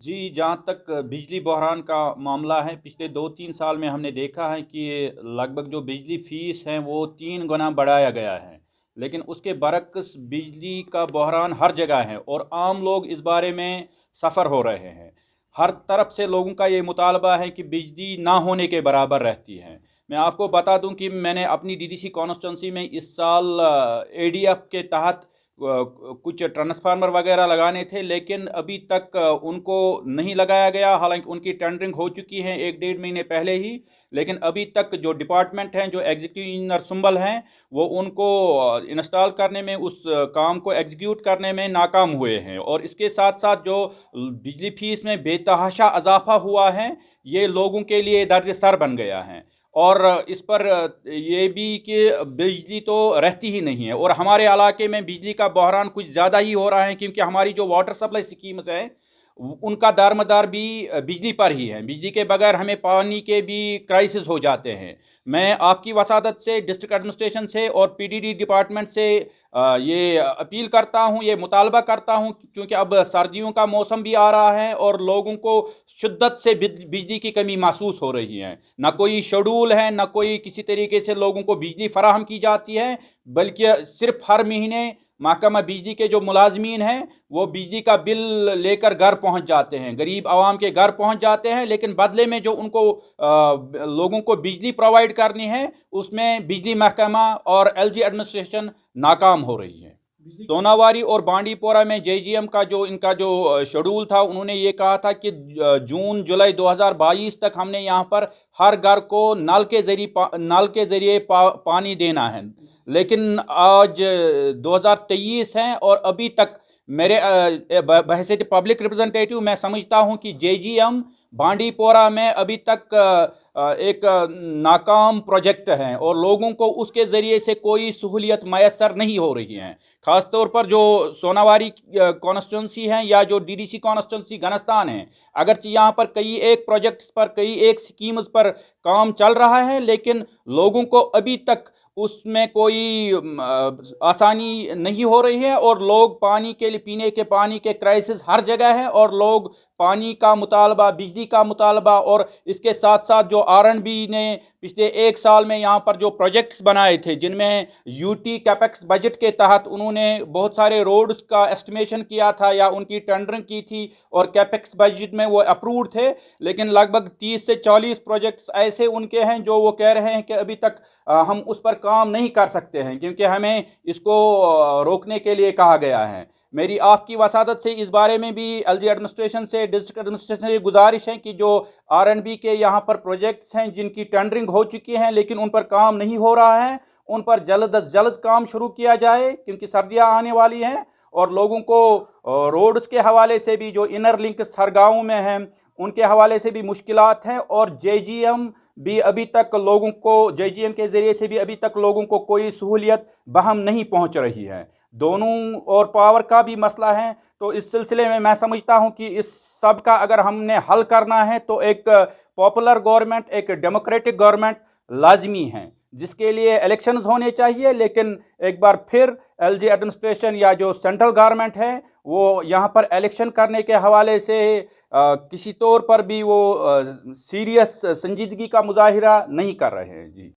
जी, जहाँ तक बिजली बहरान का मामला है, पिछले 2-3 साल में हमने देखा है कि लगभग जो बिजली फ़ीस है, वो 3 गुना बढ़ाया गया है। लेकिन उसके बरक्स बिजली का बहरान हर जगह है और आम लोग इस बारे में सफ़र हो रहे हैं। हर तरफ से लोगों का ये मुतालबा है कि बिजली ना होने के बराबर रहती है। मैं आपको बता दूं कि मैंने अपनी डीडीसी कॉन्स्टिट्यूंसी में इस साल एडीएफ के तहत कुछ ट्रांसफार्मर वगैरह लगाने थे, लेकिन अभी तक उनको नहीं लगाया गया। हालांकि उनकी टेंडरिंग हो चुकी है 1-1.5 महीने पहले ही, लेकिन अभी तक जो डिपार्टमेंट हैं, जो एग्जीक्यूटिव इंजीनियर सुंबल हैं, वो उनको इंस्टॉल करने में, उस काम को एग्जीक्यूट करने में नाकाम हुए हैं। और इसके साथ साथ जो बिजली फीस में बेतहाशा इजाफा हुआ है, ये लोगों के लिए दर्द सर बन गया है। और इस पर ये भी कि बिजली तो रहती ही नहीं है और हमारे इलाके में बिजली का बहरान कुछ ज़्यादा ही हो रहा है, क्योंकि हमारी जो वाटर सप्लाई स्कीम्स है, उनका दारमदार भी बिजली पर ही है। बिजली के बगैर हमें पानी के भी क्राइसिस हो जाते हैं। मैं आपकी वसादत से, डिस्ट्रिक्ट एडमिनिस्ट्रेशन से और पीडीडी डिपार्टमेंट से ये अपील करता हूँ, ये मुतालबा करता हूँ, क्योंकि अब सर्दियों का मौसम भी आ रहा है और लोगों को शिद्दत से बिजली की कमी महसूस हो रही है। ना कोई शेड्यूल है, ना कोई किसी तरीके से लोगों को बिजली फराहम की जाती है, बल्कि सिर्फ हर महीने महकमा बिजली के जो मुलाजमीन हैं, वो बिजली का बिल लेकर घर पहुंच जाते हैं, गरीब आवाम के घर पहुंच जाते हैं, लेकिन बदले में जो उनको लोगों को बिजली प्रोवाइड करनी है, उसमें बिजली महकमा और एलजी एडमिनिस्ट्रेशन नाकाम हो रही है। सोनावारी और बांडीपोरा में जेजीएम का जो इनका जो शेड्यूल था, उन्होंने ये कहा था कि जून जुलाई 2022 तक हमने यहाँ पर हर घर को नल के ज़रिए पानी देना है। लेकिन आज 2023 है और अभी तक मेरे बहैसियत पब्लिक रिप्रेजेंटेटिव मैं समझता हूँ कि जेजीएम बांडीपोरा में अभी तक एक नाकाम प्रोजेक्ट है और लोगों को उसके ज़रिए से कोई सहूलियत मैसर नहीं हो रही है। ख़ासतौर पर जो सोनावारी कॉन्स्टिट्यूंसी है या जो डीडीसी कॉन्स्टिट्यूंसी घनस्तान है, अगरचे यहाँ पर कई एक प्रोजेक्ट्स पर, कई एक स्कीम्स पर काम चल रहा है, लेकिन लोगों को अभी तक उसमें कोई आसानी नहीं हो रही है और लोग पानी के लिए, पीने के पानी के क्राइसिस हर जगह है और लोग पानी का मुतालबा, बिजली का मुतालबा, और इसके साथ साथ जो आरएनबी ने पिछले 1 साल में यहाँ पर जो प्रोजेक्ट्स बनाए थे, जिनमें यूटी कैपेक्स बजट के तहत उन्होंने बहुत सारे रोड्स का एस्टिमेशन किया था या उनकी टेंडरिंग की थी और कैपेक्स बजट में वो अप्रूव्ड थे, लेकिन लगभग 30 से 40 प्रोजेक्ट्स ऐसे उनके हैं जो वो कह रहे हैं कि अभी तक हम उस पर काम नहीं कर सकते हैं, क्योंकि हमें इसको रोकने के लिए कहा गया है। मेरी आपकी वसादत से इस बारे में भी एलजी एडमिनिस्ट्रेशन से, डिस्ट्रिक्ट एडमिनिस्ट्रेशन से गुजारिश है कि जो आरएनबी के यहाँ पर प्रोजेक्ट्स हैं, जिनकी टेंडरिंग हो चुकी है लेकिन उन पर काम नहीं हो रहा है, उन पर जल्द अज जल्द काम शुरू किया जाए, क्योंकि सर्दियाँ आने वाली हैं और लोगों को रोड्स के हवाले से भी, जो इनर लिंक हर गाँव में हैं, उनके हवाले से भी मुश्किलात हैं और जेजीएम भी अभी तक लोगों को, जेजीएम के ज़रिए से भी अभी तक लोगों को कोई सहूलियत बहम नहीं पहुंच रही है। दोनों और पावर का भी मसला है। तो इस सिलसिले में मैं समझता हूं कि इस सब का अगर हमने हल करना है तो एक पॉपुलर गवर्नमेंट, एक डेमोक्रेटिक गवर्नमेंट लाजमी है, जिसके लिए इलेक्शंस होने चाहिए। लेकिन एक बार फिर एलजी एडमिनिस्ट्रेशन या जो सेंट्रल गवर्नमेंट है, वो यहाँ पर इलेक्शन करने के हवाले से किसी तौर पर भी वो सीरियस संजीदगी का मुजाहिरा नहीं कर रहे हैं। जी।